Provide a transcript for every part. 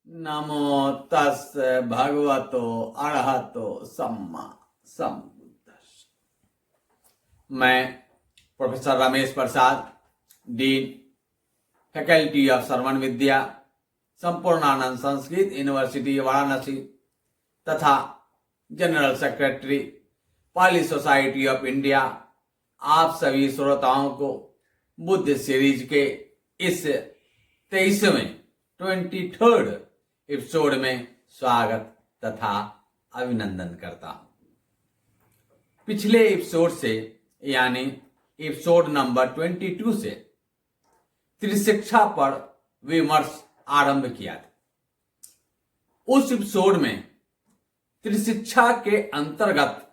नमो तस् भगवतो अरहतो सम्मा सम्बुद्धस्स। मैं professor Ramesh Prasad, dean faculty of Shravan Vidya, Sampurnanand Sanskrit university Varanasi तथा general secretary Pali society of India, आप सभी श्रोताओं को बुद्ध सीरीज के इस 23वें 23rd एपिसोड में स्वागत तथा अभिनंदन करता हूं। पिछले एपिसोड से यानी एपिसोड नंबर 22 से त्रिशिक्षा पर विमर्श आरंभ किया था। उस एपिसोड में त्रिशिक्षा के अंतर्गत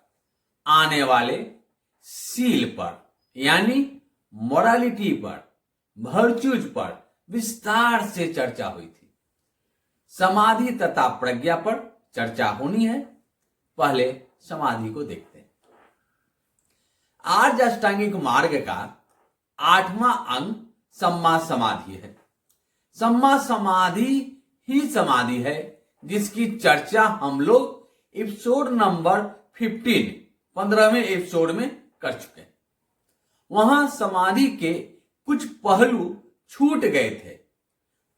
आने वाले सील पर यानी मोरालिटी पर, वर्च्यूज पर विस्तार से चर्चा हुई थी। समाधि तथा प्रज्ञा पर चर्चा होनी है। पहले समाधि को देखते हैं। आर्य अष्टांगिक मार्ग का 8वां अंग सम्मा समाधि है। सम्मा समाधि ही समाधि है जिसकी चर्चा हम लोग एपिसोड नंबर 15वें एपिसोड में कर चुके हैं। वहां समाधि के कुछ पहलू छूट गए थे।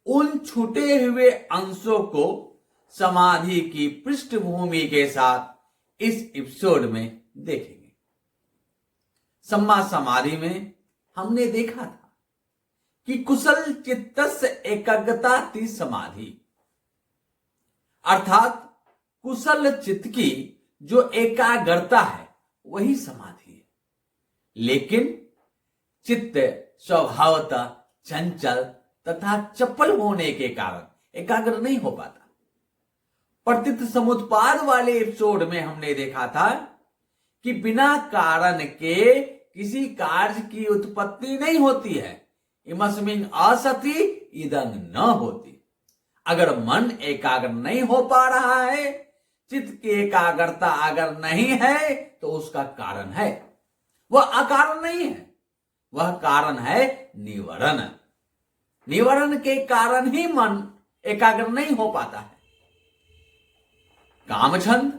उन छूटे हुए अंशों को समाधि की पृष्ठभूमि के साथ इस एपिसोड में देखेंगे। सम्मा समाधि में हमने देखा था कि कुशल चित्तस्य एकाग्रता समाधि, अर्थात कुशल चित्त की जो एकाग्रता है वही समाधि है। लेकिन चित्त स्वभावतः चंचल तथा चपल होने के कारण एकाग्र नहीं हो पाता। प्रतीत समुत्पाद वाले एपिसोड में हमने देखा था कि बिना कारण के किसी कार्य की उत्पत्ति नहीं होती है। इमस्मिन् असति इदं न होती। अगर मन एकाग्र नहीं हो पा रहा है, चित्त की एकाग्रता अगर नहीं है, तो उसका कारण है। वह अकारण नहीं है, वह कारण है निवरण। निवरण के कारण ही मन एकाग्र नहीं हो पाता है। कामछंद,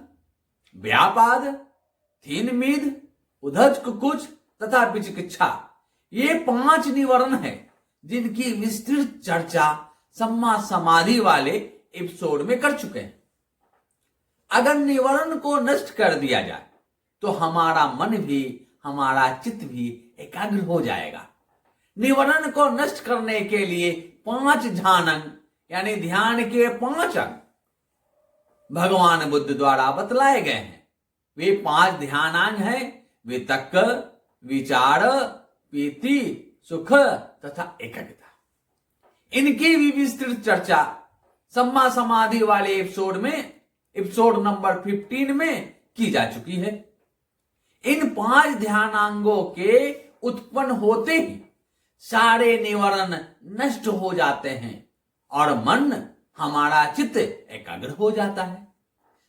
व्यापाद, थीनमीद, उद्धच कुकुच तथा विचिकित्सा, ये 5 निवरण है जिनकी विस्तृत चर्चा सम्मा समाधि वाले एपिसोड में कर चुके हैं। अगर निवरण को नष्ट कर दिया जाए तो हमारा मन भी, हमारा चित्त भी एकाग्र हो जाएगा। निवरण को नष्ट करने के लिए 5 ध्यान अंग यानी ध्यान के 5 अंग भगवान बुद्ध द्वारा बतलाए गए हैं। वे 5 ध्यानांग हैं। वितक्क, विचार, प्रीति, सुख तथा एकाग्रता। इनकी भी विस्तृत चर्चा सम्मा समाधि वाले एपिसोड में, एपिसोड नंबर 15 में की जा चुकी है। इन 5 ध्यानांगों के उत्पन्न होते ही सारे निवरण नष्ट हो जाते हैं और मन, हमारा चित्त एकाग्र हो जाता है।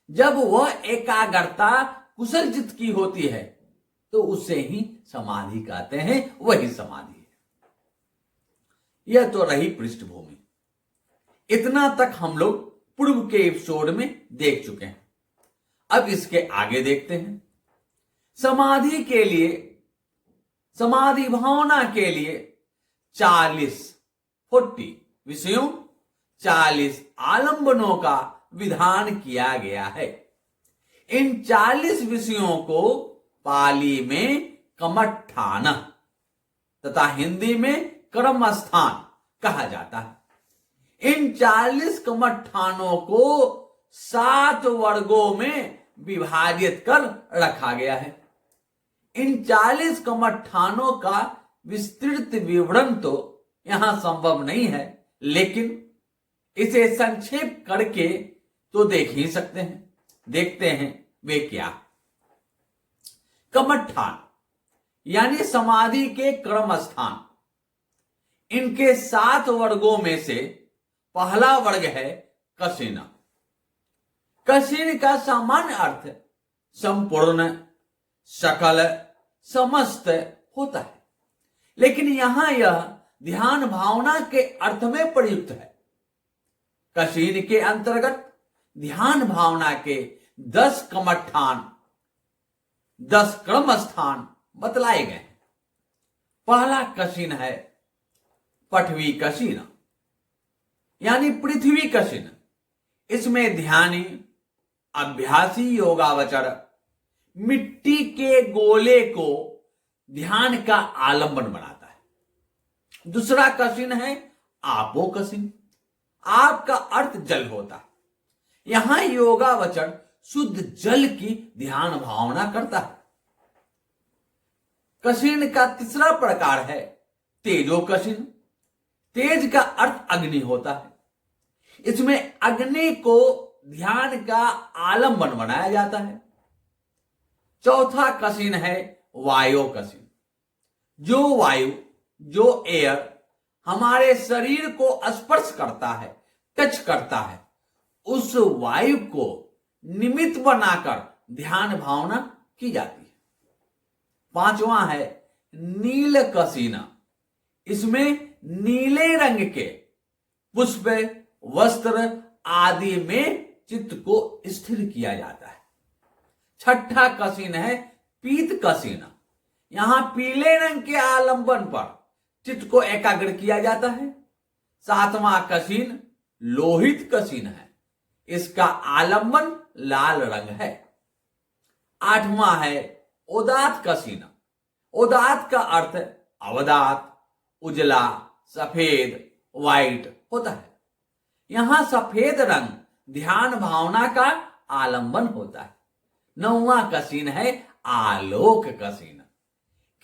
जब वह एकाग्रता कुशल चित्त की होती है तो उसे ही समाधि कहते हैं, वही समाधि है। यह तो रही पृष्ठभूमि। इतना तक हम लोग पूर्व के एपिसोड में देख चुके हैं। अब इसके आगे देखते हैं। समाधि के लिए, समाधि भावना के लिए 40 विषयों, 40 आलंबनों का विधान किया गया है। इन 40 विषयों को पाली में कमट्ठान तथा हिंदी में कर्मस्थान कहा जाता है। इन 40 कमट्ठानों को 7 वर्गों में विभाजित कर रखा गया है। इन 40 कमट्ठानों का विस्तृत विवरण तो यहां संभव नहीं है, लेकिन इसे संक्षेप करके तो देख ही सकते हैं। देखते हैं वे क्या। कमट्ठान यानी समाधि के कर्म स्थान। इनके 7 वर्गों में से पहला वर्ग है कसीन। कसीन का सामान्य अर्थ संपूर्ण, सकल, समस्त होता है, लेकिन यहां यह ध्यान भावना के अर्थ में प्रयुक्त है। कशीन के अंतर्गत ध्यान भावना के 10 कमठान 10 क्रम स्थान बतलाए गए हैं। पहला कशीन है पठवी कशीन यानी पृथ्वी कशीन। इसमें ध्यानी अभ्यासी योगावचर मिट्टी के गोले को ध्यान का आलंबन बनाता है। दूसरा कशीन है आपो कशीन। आप का अर्थ जल होता है। यहां योगावचर शुद्ध जल की ध्यान भावना करता है। कशीन का तीसरा प्रकार है तेजो कशीन। तेज का अर्थ अग्नि होता है। इसमें अग्नि को ध्यान का आलंबन बनाया जाता है। चौथा कशीन है वायु कशीन। जो वायु जो एयर हमारे शरीर को स्पर्श करता है, टच करता है, उस वायु को निमित्त बनाकर ध्यान भावना की जाती है। पांचवा है नील कशीना। इसमें नीले रंग के पुष्प वस्त्र आदि में चित्त को स्थिर किया जाता है। छठा कशीन है पीत कशीन। यहां पीले रंग के आलंबन पर चित्त को एकाग्र किया जाता है। सातवां कशीन लोहित कशीन है। इसका आलंबन लाल रंग है। आठवां है उदात कशीन। उदात का अर्थ अवदात, उजला, सफेद, व्हाइट होता है। यहां सफेद रंग ध्यान भावना का आलंबन होता है। नौवां कशीन है आलोक कशीन।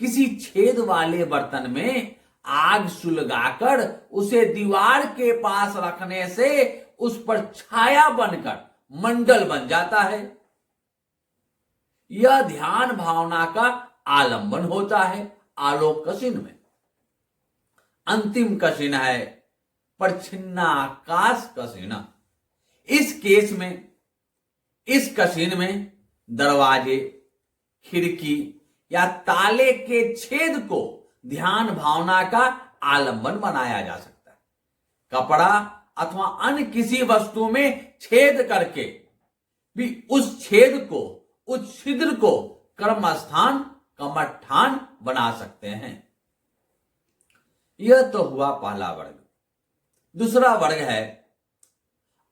किसी छेद वाले बर्तन में आग सुलगाकर उसे दीवार के पास रखने से उस पर छाया बनकर मंडल बन जाता है। यह ध्यान भावना का आलंबन होता है आलोक कशीन में। अंतिम कशीन है परछिन्नाकाश कशीन। इस कशीन में दरवाजे, खिड़की या ताले के छेद को ध्यान भावना का आलंबन बनाया जा सकता है। कपड़ा अथवा अन्य किसी वस्तु में छेद करके भी उस छेद को, उस छिद्र को कर्मस्थान, कमठान बना सकते हैं। यह तो हुआ पहला वर्ग। दूसरा वर्ग है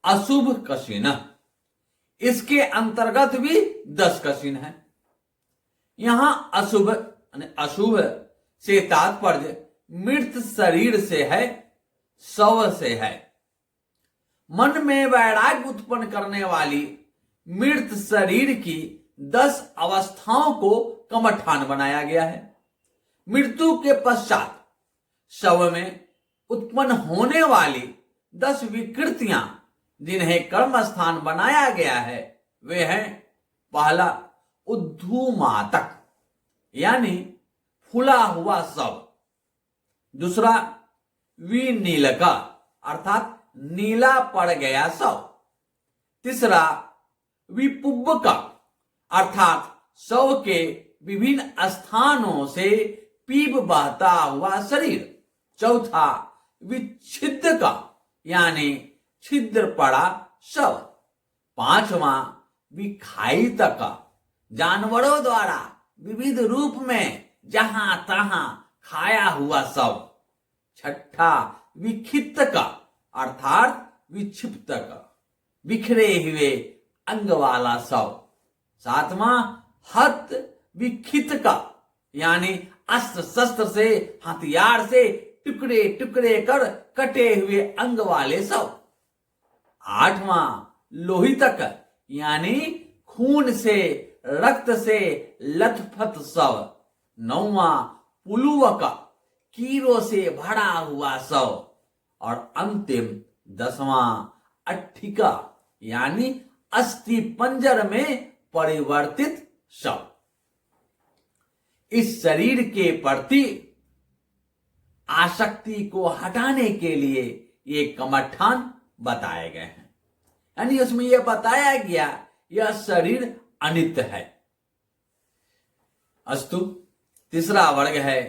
अशुभ कशीन। इसके अंतर्गत भी 10 कशीन है। यहां अशुभ अशुभ से तात्पर्य मृत शरीर से है, शव से है। मन में वैराग्य उत्पन्न करने वाली मृत शरीर की 10 अवस्थाओं को कमठान बनाया गया है। मृत्यु के पश्चात शव में उत्पन्न होने वाली 10 विकृतियां जिन्हें कर्म स्थान बनाया गया है वे हैं पहला उद्धूमातक यानी फूला हुआ शव। दूसरा विनीलका अर्थात नीला पड़ गया शव। तीसरा विपुब्बका अर्थात शव के विभिन्न स्थानों से पीप बहता हुआ शरीर। चौथा विच्छिद का यानी छिद्र पड़ा शव। पांचवा विखाई तक जानवरों द्वारा विविध रूप में जहां तहां खाया हुआ शव। छठा विक्षिप्त का अर्थात विक्षिप्त का बिखरे हुए अंग वाला शव। सातवां हत विक्षित का यानी अस्त्र शस्त्र से, हथियार से टुकड़े टुकड़े कर कटे हुए अंग वाले शव। आठवां लोहितक यानी खून से, रक्त से लथपथ शव। नौवां पुलुवक कीड़ों से भरा हुआ शव। और अंतिम 10वां अट्ठिका यानी अस्थि पंजर में परिवर्तित शव। इस शरीर के प्रति आसक्ति को हटाने के लिए ये कमठान बताए गए हैं। यानी उसमें यह बताया गया यह शरीर अनित्य है। अस्तु तीसरा वर्ग है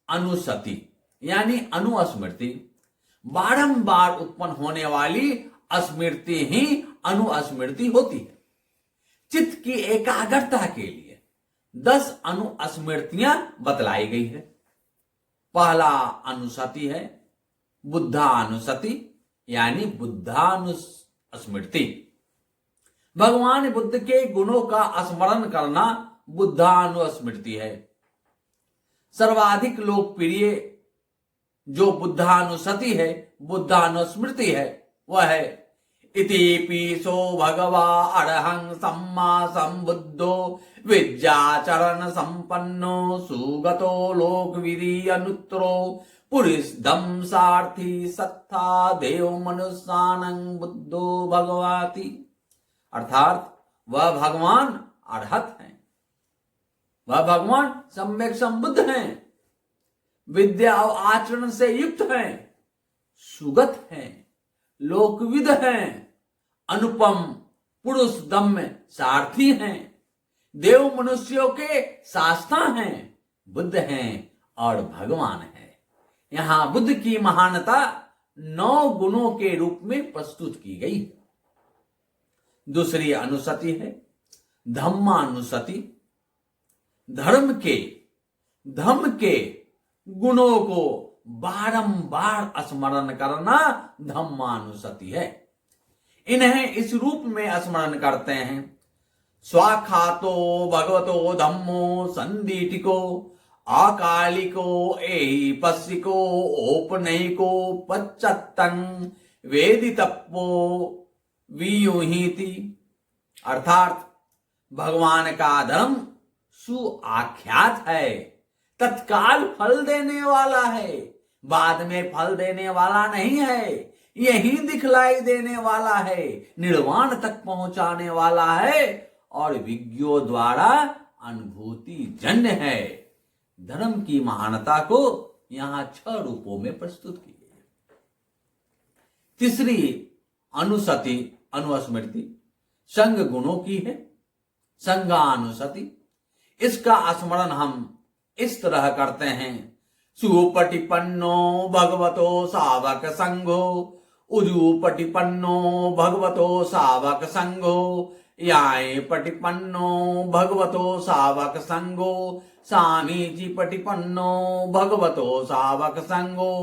अनुसति यानी अनुस्मृति। बारंबार उत्पन्न होने वाली स्मृति ही अनुस्मृति होती है। चित्त की एकाग्रता के लिए 10 अनुस्मृतियां बतलाई गई है। पहला अनुसति है बुद्धानुसति, यानी बुद्धानुस्मृति। भगवान बुद्ध के गुणों का स्मरण करना बुद्धानुस्मृति है। सर्वाधिक लोकप्रिय जो बुद्धानुसति है, बुद्धानुस्मृति है, वह है इतिपिसो भगवा अरहं सम्मा संबुद्धो विद्याचरण संपन्नो सुगतो लोकविधि अनुत्तरो पुरुषदम सारथी सत्था देव मनुष्यानं बुद्धो भगवाति। अर्थात वह भगवान अरहत हैं, वह भगवान सम्यक संबुद्ध हैं, विद्या और आचरण से युक्त हैं, सुगत हैं, लोकविद हैं, अनुपम पुरुष दम्य सारथी हैं, देव मनुष्यों के शास्ता हैं, बुद्ध हैं और भगवान हैं। यहां बुद्ध की महानता 9 गुणों के रूप में प्रस्तुत की गई है। दूसरी अनुसति है धम्मानुसति। धर्म के गुणों को बारंबार स्मरण करना धम्मानुसति है। इन्हें इस रूप में स्मरण करते हैं स्वाखातो भगवतो धम्मो संदीटिको अकालिको एहि पश्चिको औपनयिको पच्चत्तं वेदितप्पो वियुहीति। अर्थात भगवान का धर्म सुआख्यात है, तत्काल फल देने वाला है, बाद में फल देने वाला नहीं है, यही दिखलाई देने वाला है, निर्वाण तक पहुंचाने वाला है और विज्ञों द्वारा अनुभूति जन्य है। धर्म की महानता को यहां 6 रूपों में प्रस्तुत की गई है। तीसरी अनुसति अनुस्मृति संग गुणों की है, संगानुसति। इसका स्मरण हम इस तरह करते हैं सुपटिपन्नो भगवतो सावक संघो उजुपटिपन्नो भगवतो सावक संघो याय पटिपन्नो भगवतो सावक संघो सामीजी पटिपन्नो भगवतो सावक संघो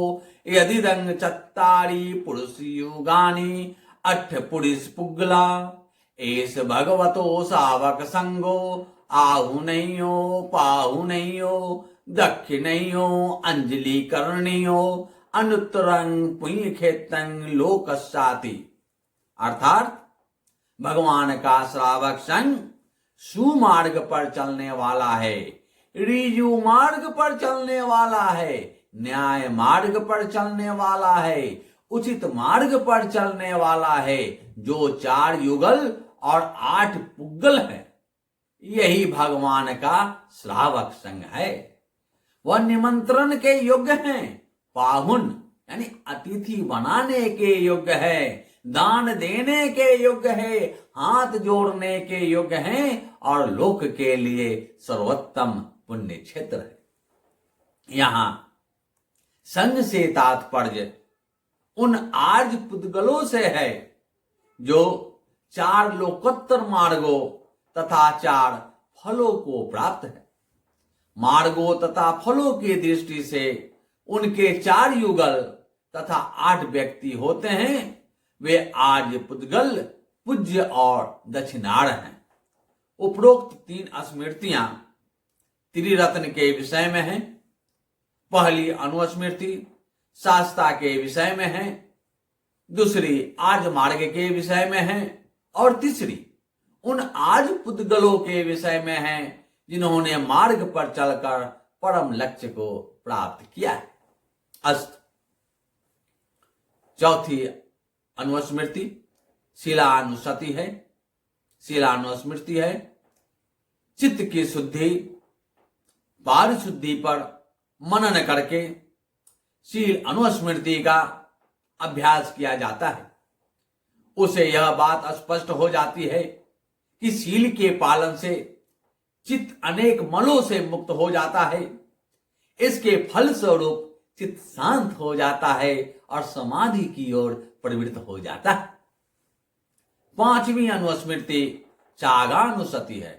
यदिदं चत्तारि पुरुषयुगानि अठ पुरुष पुगला एस भगवतो सावक संघो आहुनयो पाहुनयो दक्षिणयो अंजलि करणियो अनुत्तरं पुण्य खेतं लोकस्याति। अर्थात भगवान का श्रावक संघ सुमार्ग पर चलने वाला है, ऋजु मार्ग पर चलने वाला है, न्याय मार्ग पर चलने वाला है, उचित मार्ग पर चलने वाला है, जो 4 युगल और 8 पुग्गल है। यही भगवान का श्रावक संघ है। वह निमंत्रण के योग्य हैं, पाहुन यानी अतिथि बनाने के योग्य है, दान देने के योग्य है, हाथ जोड़ने के योग्य हैं और लोक के लिए सर्वोत्तम पुण्य क्षेत्र है। यहां संघ से तात्पर्य उन आर्य पुद्गलों से है जो 4 लोकोत्तर मार्गों तथा 4 फलों को प्राप्त है। मार्गों तथा फलों की दृष्टि से उनके 4 युगल तथा 8 व्यक्ति होते हैं। वे आर्य पुद्गल, पूज्य और दक्षिणार्ह हैं। उपरोक्त 3 स्मृतियां त्रिरत्न के विषय में हैं। पहली अनुस्मृति शास्ता के विषय में है, दूसरी आर्य मार्ग के विषय में है और तीसरी उन आर्य पुद्गलों के विषय में है जिन्होंने मार्ग पर चलकर परम लक्ष्य को प्राप्त किया है। अस्तु, चौथी अनुस्मृति शीलानुसति है। शीलानुस्मृति है चित्त की शुद्धि, पारिशुद्धि पर मनन करके शील अनुस्मृति का अभ्यास किया जाता है। उसे यह बात स्पष्ट हो जाती है कि शील के पालन से चित्त अनेक मलों से मुक्त हो जाता है। इसके फल स्वरूप चित्त शांत हो जाता है और समाधि की ओर प्रवृत्त हो जाता है। 5वीं अनुस्मृति त्यागानुसति है,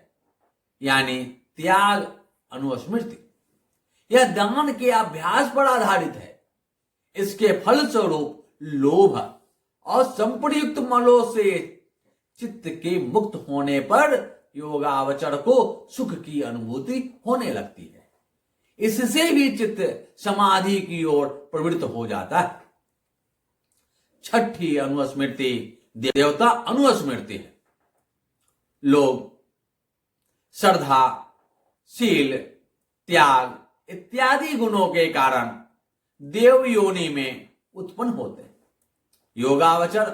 यानी त्याग अनुस्मृति। यह दान के अभ्यास पर आधारित है। इसके फलस्वरूप लोभ और संप्रयुक्त मलों से चित्त के मुक्त होने पर योगावचर को सुख की अनुभूति होने लगती है। इससे भी चित्त समाधि की ओर प्रवृत्त हो जाता है। 6ठी अनुस्मृति देवता अनुस्मृति है। लोग श्रद्धा, शील, त्याग इत्यादि गुणों के कारण देव योनि में उत्पन्न होते हैं। योगावचर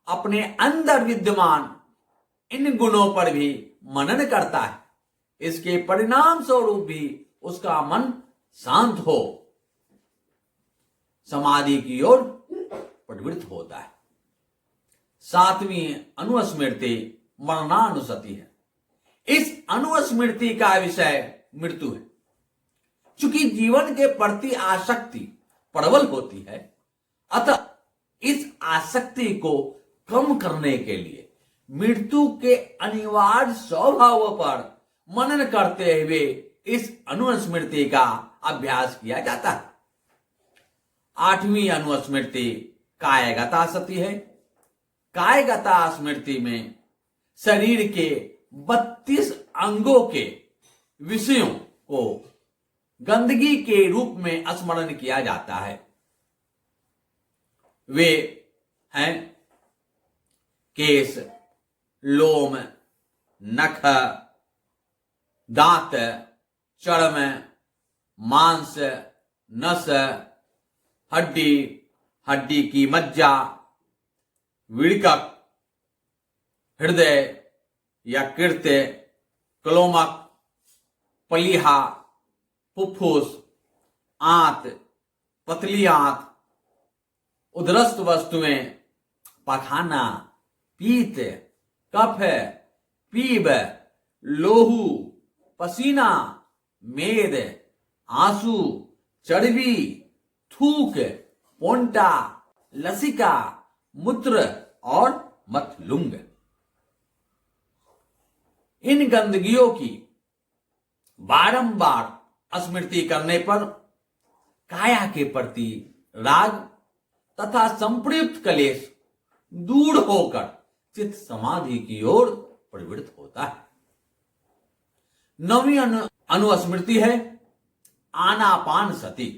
अपने अंदर विद्यमान इन गुणों पर भी मनन करता है। इसके परिणाम स्वरूप भी उसका मन शांत हो समाधि की ओर प्रवृत्त होता है। 7वीं अनुस्मृति मरणानुसति है। इस अनुस्मृति का विषय मृत्यु है। चूंकि जीवन के प्रति आसक्ति प्रबल होती है, अतः इस आसक्ति को कम करने के लिए मृत्यु के अनिवार्य स्वभाव पर मनन करते हुए इस अनुस्मृति का अभ्यास किया जाता है। 8वीं अनुस्मृति कायगता सती है। कायगता स्मृति में शरीर के 32 अंगों के विषयों को गंदगी के रूप में स्मरण किया जाता है। वे हैं केश, लोम, नख, दांत, चर्म, मांस, नस, हड्डी, हड्डी की मज्जा, विड़कक, हृदय, यकृत, क्लोमक, प्लीहा, फुफ्फुस, आंत, पतली आंत, उदरस्थ वस्तुएं, पखाना, पीत, कफ, पीब, लोहू, पसीना, मेद, आंसू, चर्बी, थूक, पोंटा, लसिका, मूत्र और मतलुंग। इन गंदगियों की बारंबार स्मृति करने पर काया के प्रति राग तथा संप्रयुक्त कलेश दूर होकर चित्त समाधि की ओर प्रवृत्त होता है। 9वीं अनुस्मृति है आनापान सती।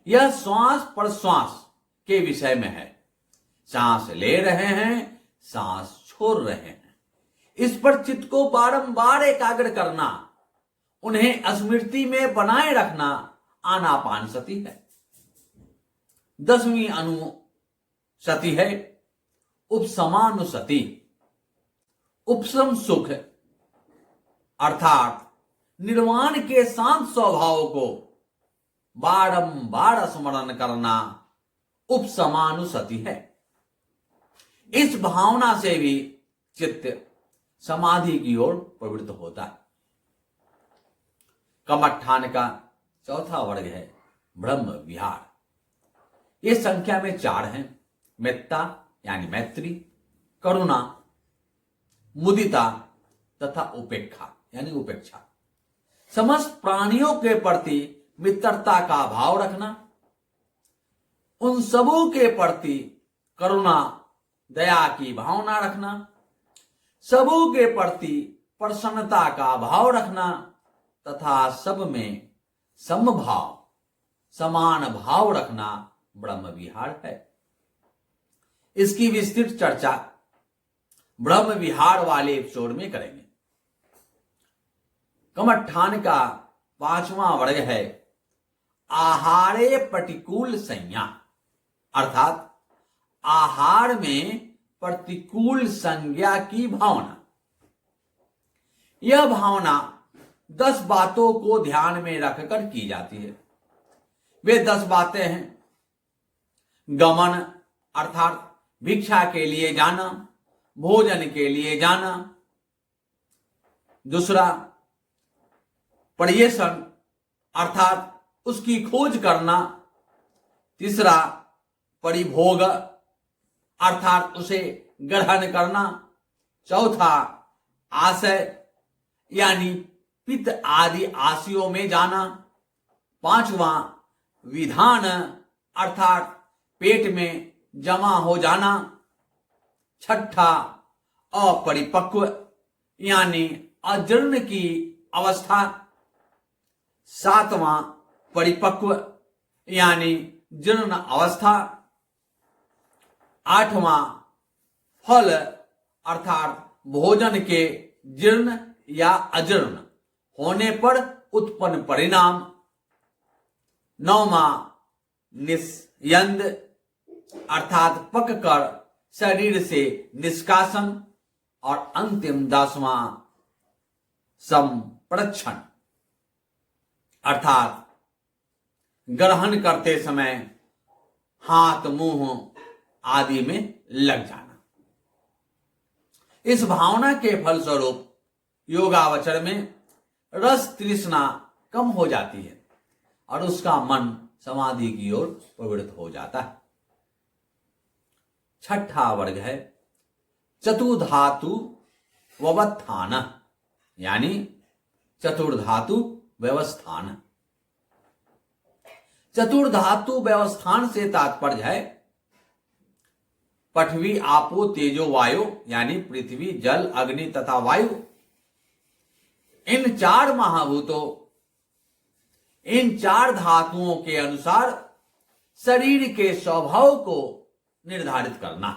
यह श्वास प्रश्वास के विषय में है। सांस ले रहे हैं, सांस छोड़ रहे हैं, इस पर चित्त को बारंबार एकाग्र करना, उन्हें स्मृति में बनाए रखना आनापान सती है। 10वीं अनुसति है उपशमानुसति। उपशम सुख अर्थात निर्वाण के शांत स्वभाव को बारंबार स्मरण करना उपशमानुसति है। इस भावना से भी चित्त समाधि की ओर प्रवृत्त होता है। कमठान का चौथा वर्ग है ब्रह्म विहार। ये संख्या में 4 हैं। मेत्ता यानी मैत्री, करुणा, मुदिता तथा उपेक्षा यानी उपेक्षा। समस्त प्राणियों के प्रति मित्रता का भाव रखना, उन सबों के प्रति करुणा, दया की भावना रखना, सबों के प्रति प्रसन्नता का भाव रखना तथा सब में समभाव, समान भाव रखना ब्रह्म विहार है। इसकी विस्तृत चर्चा ब्रह्म विहार वाले एपिसोड में करेंगे। कमठान का 5वां वर्ग है आहारे प्रतिकूल संज्ञा, अर्थात आहार में प्रतिकूल संज्ञा की भावना। यह भावना 10 बातों को ध्यान में रखकर की जाती है। वे 10 बातें हैं। गमन अर्थात भिक्षा के लिए जाना, भोजन के लिए जाना। दूसरा पर्येषण अर्थात उसकी खोज करना। तीसरा परिभोग अर्थात उसे ग्रहण करना। चौथा, आशय यानी पित्त आदि आशयों में जाना। पांचवा, विधान अर्थात पेट में जमा हो जाना। छठा, अपरिपक्व यानी अजीर्ण की अवस्था। सातवां, परिपक्व यानी जीर्ण अवस्था। आठवां, फल अर्थात भोजन के जीर्ण या अजीर्ण होने पर उत्पन्न परिणाम। नौवां, निस्यंद अर्थात पककर शरीर से निष्कासन। और अंतिम 10वां, संप्रक्षण अर्थात ग्रहण करते समय हाथ मुंह आदि में लग जाना। इस भावना के फलस्वरूप योगावचर में रस तृष्णा कम हो जाती है और उसका मन समाधि की ओर प्रवृत्त हो जाता है। छठा वर्ग है चतुर्धातु व्यवस्थान यानी चतुर्धातु व्यवस्थान। चतुर्धातु व्यवस्थान से तात्पर्य है पृथ्वी आपो तेजो वायु यानी पृथ्वी जल अग्नि तथा वायु। इन चार महाभूतों, इन चार धातुओं के अनुसार शरीर के स्वभाव को निर्धारित करना।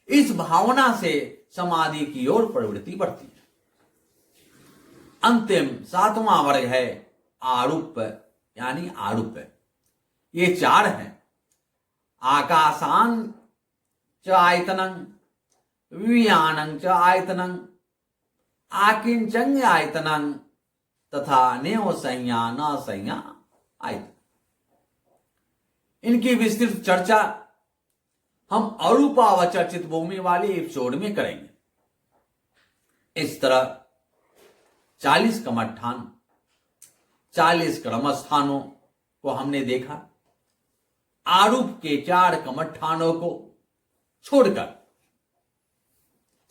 इस भावना से समाधि की ओर प्रवृत्ति बढ़ती है। अंतिम 7वां वर्ग है आरूप यानी आरूप। ये चार हैं आकाशान च आयतनं, वियानं च आयतनं, आकिंचन आयतनं तथा नेव संज्ञा न संज्ञा आयतन। इनकी विस्तृत चर्चा हम अरूपावचर चित्तभूमि वाले एपिसोड में करेंगे। इस तरह 40 कमठान, 40 क्रमस्थानों को हमने देखा। आरूप के 4 कमठानों को छोड़कर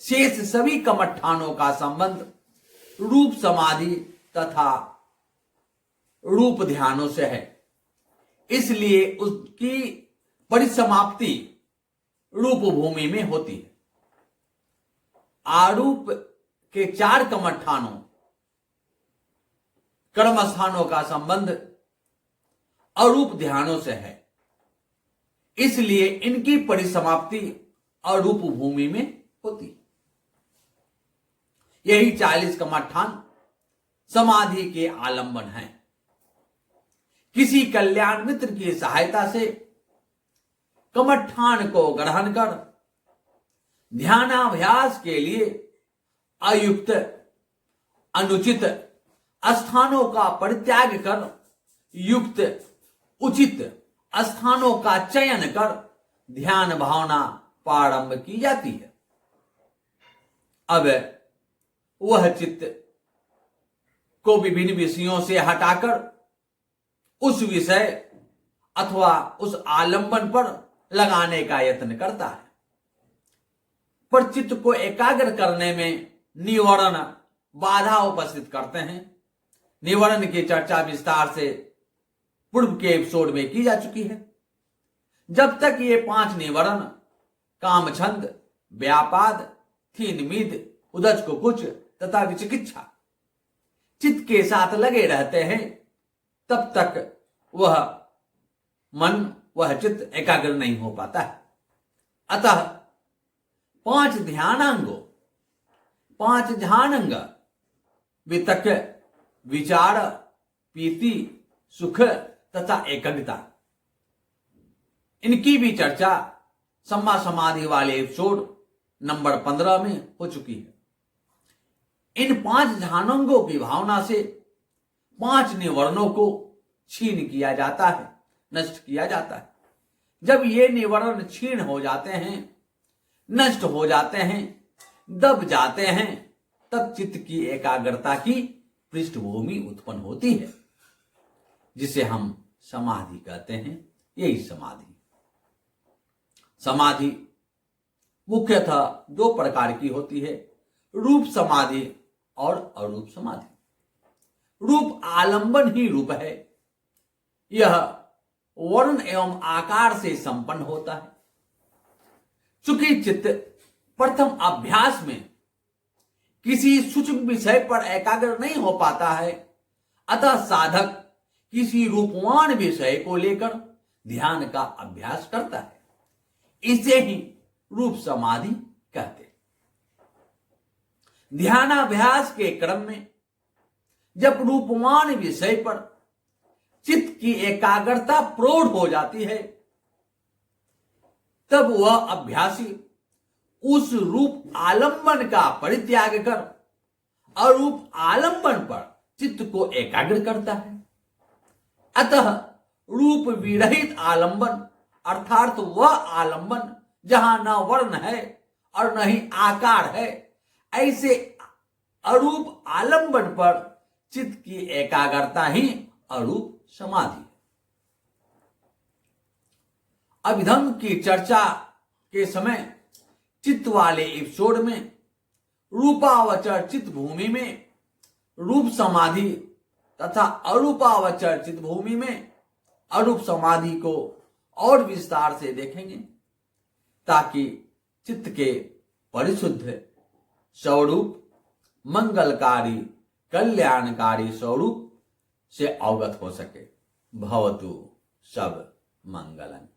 शेष सभी कमठानों का संबंध रूप समाधि तथा रूप ध्यानों से है। इसलिए उसकी परिसमाप्ति रूप भूमि में होती है। आरूप के 4 कमठानों कर्मस्थानों का संबंध अरूप ध्यानों से है। इसलिए इनकी परिसमाप्ति अरूप भूमि में होती है। यही 40 कमठान समाधि के आलंबन हैं। किसी कल्याण मित्र की सहायता से कमठान को ग्रहण कर ध्यानाभ्यास के लिए अयुक्त अनुचित स्थानों का परित्याग कर युक्त उचित स्थानों का चयन कर ध्यान भावना प्रारंभ की जाती है। अब वह चित्त को विभिन्न विषयों से हटाकर उस विषय अथवा उस आलंबन पर लगाने का यत्न करता है। पर चित्त को एकाग्र करने में निवरण बाधा उपस्थित करते हैं। निवरण की चर्चा विस्तार से पूर्व के एपिसोड में की जा चुकी है। जब तक ये 5 निवरण कामछंद, व्यापाद, थीन मीद, उदज कुकुच तथा विचिकित्सा चित्त के साथ लगे रहते हैं, तब तक वह मन, वह चित्त एकाग्र नहीं हो पाता है। अतः 5 ध्यानांगों, 5 ध्यानांग वितक, विचार, पीति, सुख तथा एकाग्रता, इनकी भी चर्चा सम्मा समाधि वाले एपिसोड नंबर 15 में हो चुकी है। इन 5 ध्यानांगों की भावना से 5 निवरणों को छीन किया जाता है, नष्ट किया जाता है। जब ये निवरण छीन हो जाते हैं, नष्ट हो जाते हैं, दब जाते हैं, तब चित्त की एकाग्रता की पृष्ठभूमि उत्पन्न होती है, जिसे हम समाधि कहते हैं। यही समाधि मुख्यतः दो प्रकार की होती है, रूप समाधि और अरूप समाधि। रूप आलंबन ही रूप है। यह वर्ण एवं आकार से संपन्न होता है। चूंकि चित्त प्रथम अभ्यास में किसी सूक्ष्म विषय पर एकाग्र नहीं हो पाता है, अतः साधक किसी रूपवान विषय को लेकर ध्यान का अभ्यास करता है। इसे ही रूप समाधि कहते हैं। ध्यानाभ्यास के क्रम में जब रूपवान विषय पर चित्त की एकाग्रता प्रौढ़ हो जाती है, तब वह अभ्यासी उस रूप आलंबन का परित्याग कर अरूप आलंबन पर चित्त को एकाग्र करता है। अतः रूप विरहित आलंबन अर्थात वह आलंबन जहां न वर्ण है और न ही आकार है, ऐसे अरूप आलंबन पर चित्त की एकाग्रता ही अरूप समाधि है। अभिधम की चर्चा के समय चित्त वाले एपिसोड में रूपावचर चित्त भूमि में रूप समाधि तथा अरूपावचर चित्त भूमि में अरूप समाधि को और विस्तार से देखेंगे, ताकि चित्त के परिशुद्ध स्वरूप, मंगलकारी कल्याणकारी स्वरूप से अवगत हो सके। भवतु सब मंगलम्।